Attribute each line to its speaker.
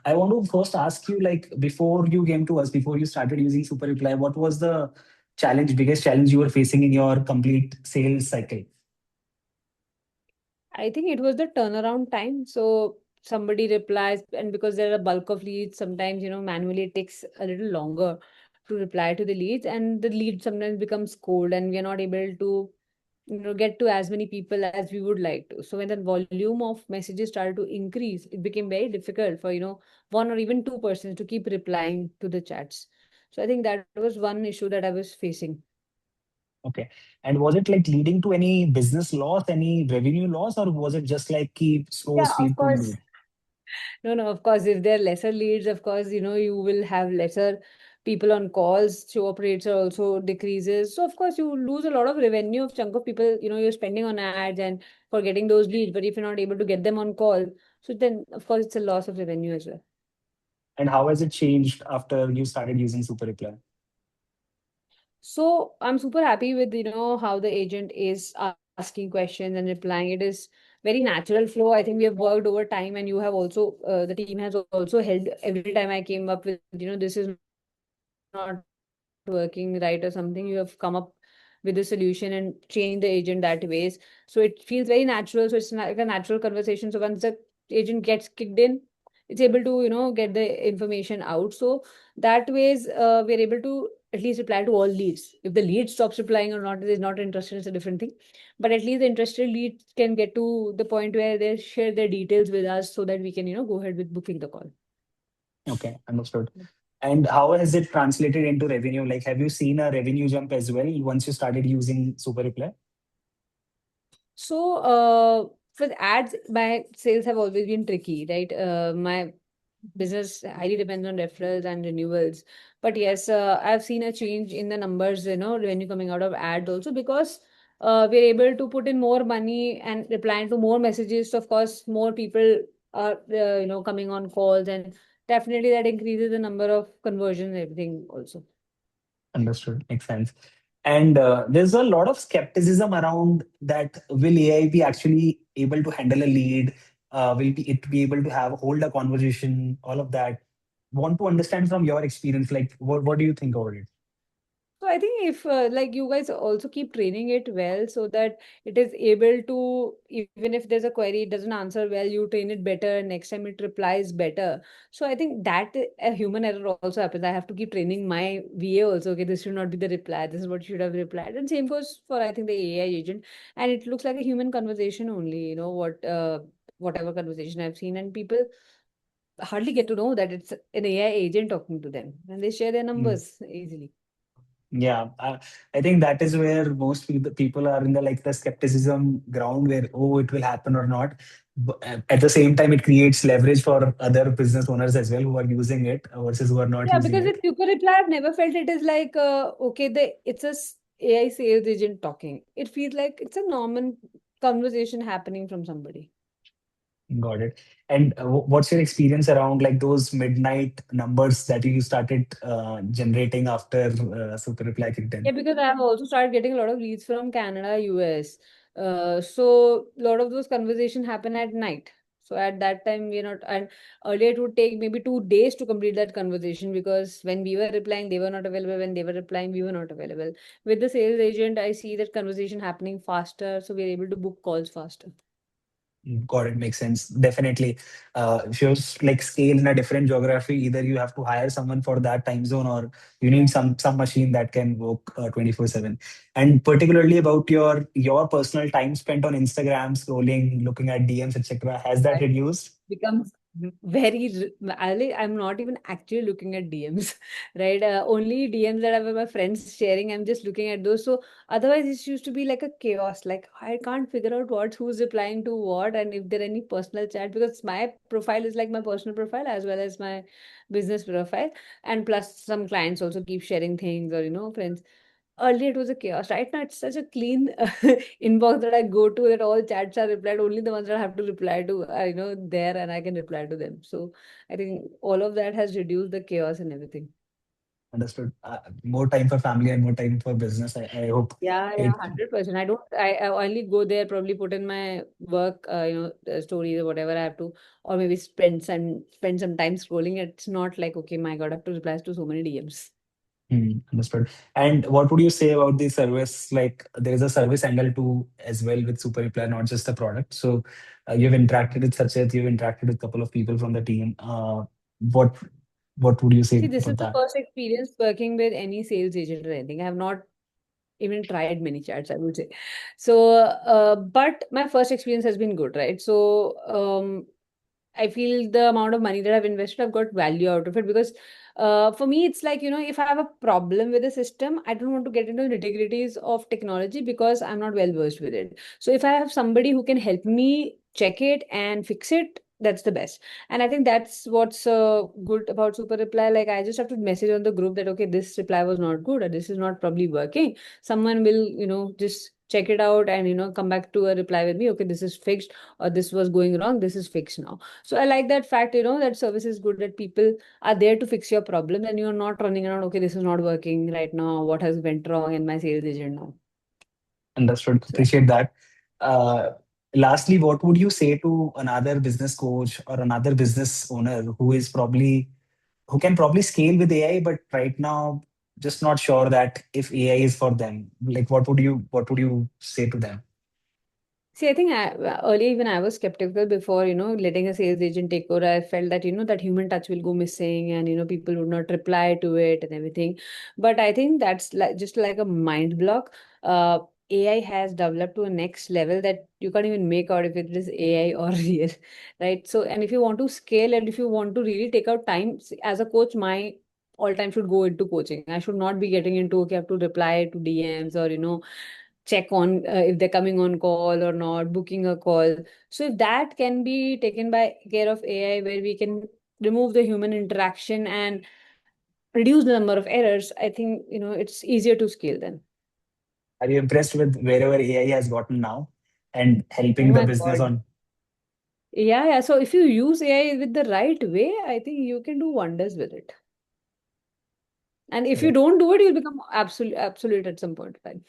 Speaker 1: I want to first ask you, like, before you came to us, before you started using Super Reply, what was the biggest challenge you were facing in your complete sales cycle?
Speaker 2: I think it was the turnaround time. So somebody replies, and because there are a bulk of leads, sometimes, manually it takes a little longer to reply to the leads, and the lead sometimes becomes cold, and we are not able to, get to as many people as we would like to. So when the volume of messages started to increase, it became very difficult for, one or even two persons to keep replying to the chats. So I think that was one issue that I was facing.
Speaker 1: Okay. And was it like leading to any business loss, any revenue loss, or was it just like keep slow
Speaker 2: Yeah, of
Speaker 1: speed to
Speaker 2: course.
Speaker 1: lead?
Speaker 2: No, no, of course, if there are lesser leads, of course, you will have lesser people on calls. Show up rates are also decreases. So, of course, you lose a lot of revenue of chunk of people, you're spending on ads and for getting those leads. But if you're not able to get them on call, so then, of course, it's a loss of revenue as well.
Speaker 1: And how has it changed after you started using Super Reply?
Speaker 2: So I'm super happy with how the agent is asking questions and replying. It is very natural flow. I think we have worked over time, and you have also the team has also held every time I came up with this is not working right or something. You have come up with a solution and changed the agent that ways. So it feels very natural. So it's like a natural conversation. So once the agent gets kicked in, it's able to get the information out. So that ways we're able to at least reply to all leads. If the lead stops replying or not, is not interested, it's a different thing. But at least the interested leads can get to the point where they share their details with us so that we can go ahead with booking the call.
Speaker 1: Okay, understood. And how has it translated into revenue? Like, have you seen a revenue jump as well once you started using Super Reply?
Speaker 2: So, for the ads, my sales have always been tricky, right? My business highly depends on referrals and renewals. But yes, I've seen a change in the numbers, revenue coming out of ads also because we're able to put in more money and replying to more messages. So of course, more people are, coming on calls, and definitely that increases the number of conversions and everything also.
Speaker 1: Understood. Makes sense. And there's a lot of skepticism around that. Will AI be actually able to handle a lead? Will it be able to have hold a conversation? All of that. Want to understand from your experience, like what do you think about it?
Speaker 2: So I think if like you guys also keep training it well so that it is able to, even if there's a query, it doesn't answer well, you train it better, and next time it replies better. So I think that a human error also happens. I have to keep training my VA also. Okay, this should not be the reply. This is what you should have replied. And same goes for I think the AI agent. And it looks like a human conversation only, whatever conversation I've seen. And people hardly get to know that it's an AI agent talking to them. And they share their
Speaker 1: Mm.
Speaker 2: numbers easily.
Speaker 1: Yeah, I think that is where most people are in the like the skepticism ground where, oh, it will happen or not. But at the same time, it creates leverage for other business owners as well who are using it versus who are not
Speaker 2: Yeah,
Speaker 1: using
Speaker 2: because
Speaker 1: it.
Speaker 2: with Super Reply, I've never felt it is like okay, it's a AI sales agent talking. It feels like it's a normal conversation happening from somebody.
Speaker 1: Got it. And what's your experience around like those midnight numbers that you started generating after Super Reply kicked
Speaker 2: Yeah,
Speaker 1: in?
Speaker 2: because I've also started getting a lot of leads from Canada, US. So a lot of those conversations happen at night. So at that time, we're not, and earlier it would take maybe 2 days to complete that conversation because when we were replying, they were not available. When they were replying, we were not available. With the sales agent, I see that conversation happening faster, so we're able to book calls faster.
Speaker 1: Got it. Makes sense. Definitely. If you're like scale in a different geography, either you have to hire someone for that time zone or you need some machine that can work 24/7. And particularly about your personal time spent on Instagram, scrolling, looking at DMs, etc. Has that reduced?
Speaker 2: Becomes very I'm not even actually looking at DMs, right? Only DMs that have my friends sharing, I'm just looking at those. So otherwise it used to be like a chaos. Like I can't figure out who's replying to what, and if there are any personal chat, because my profile is like my personal profile as well as my business profile, and plus some clients also keep sharing things, or friends. Earlier it was a chaos. Right now it's such a clean inbox that I go to, that all chats are replied. Only the ones that I have to reply to are there, and I can reply to them. So I think all of that has reduced the chaos and everything.
Speaker 1: Understood. More time for family and more time for business. I hope
Speaker 2: Yeah, yeah,
Speaker 1: it.
Speaker 2: 100%. I only go there, probably put in my work, stories or whatever I have to, or maybe spend some time scrolling. It's not like, okay, my God, I have to reply to so many DMs.
Speaker 1: Understood. And what would you say about the service? Like, there is a service angle too as well with Super Reply, not just the product. So, you've interacted with Sachet, you've interacted with a couple of people from the team. What what would you
Speaker 2: See,
Speaker 1: say
Speaker 2: this is
Speaker 1: about
Speaker 2: the
Speaker 1: that?
Speaker 2: first experience working with any sales agent or anything. I have not even tried many chats, I would say. So, but my first experience has been good, right? So, I feel the amount of money that I've invested, I've got value out of it because for me, it's like, if I have a problem with the system, I don't want to get into the nitty-gritties of technology because I'm not well versed with it. So if I have somebody who can help me check it and fix it, that's the best. And I think that's what's good about Super Reply. Like, I just have to message on the group that, okay, this reply was not good or this is not probably working. Someone will, just check it out and, come back to a reply with me, okay, this is fixed or this was going wrong, this is fixed now. So I like that fact, that service is good, that people are there to fix your problem and you're not running around, okay, this is not working right now. What has went wrong in my sales agent now?
Speaker 1: Understood.
Speaker 2: So
Speaker 1: Appreciate that. Uh, Lastly, what would you say to another business coach or another business owner who can probably scale with AI, but right now just not sure that if AI is for them? Like, what would you say to them?
Speaker 2: see, I think earlier even I was skeptical before, letting a sales agent take over. I felt that, that human touch will go missing and, people would not reply to it and everything. But I think that's like just like a mind block. AI has developed to a next level that you can't even make out if it is AI or real, right? So, and if you want to scale and if you want to really take out time, as a coach, my all time should go into coaching. I should not be getting into, okay, I have to reply to DMs or, check on if they're coming on call or not, booking a call. So if that can be taken by care of AI, where we can remove the human interaction and reduce the number of errors, I think it's easier to scale then.
Speaker 1: Are you impressed with wherever AI has gotten now and
Speaker 2: Oh
Speaker 1: helping the
Speaker 2: my
Speaker 1: business
Speaker 2: God.
Speaker 1: on?
Speaker 2: Yeah, yeah. So if you use AI with the right way, I think you can do wonders with it. And if you
Speaker 1: Correct.
Speaker 2: don't do it, you'll become absolute at some point of time.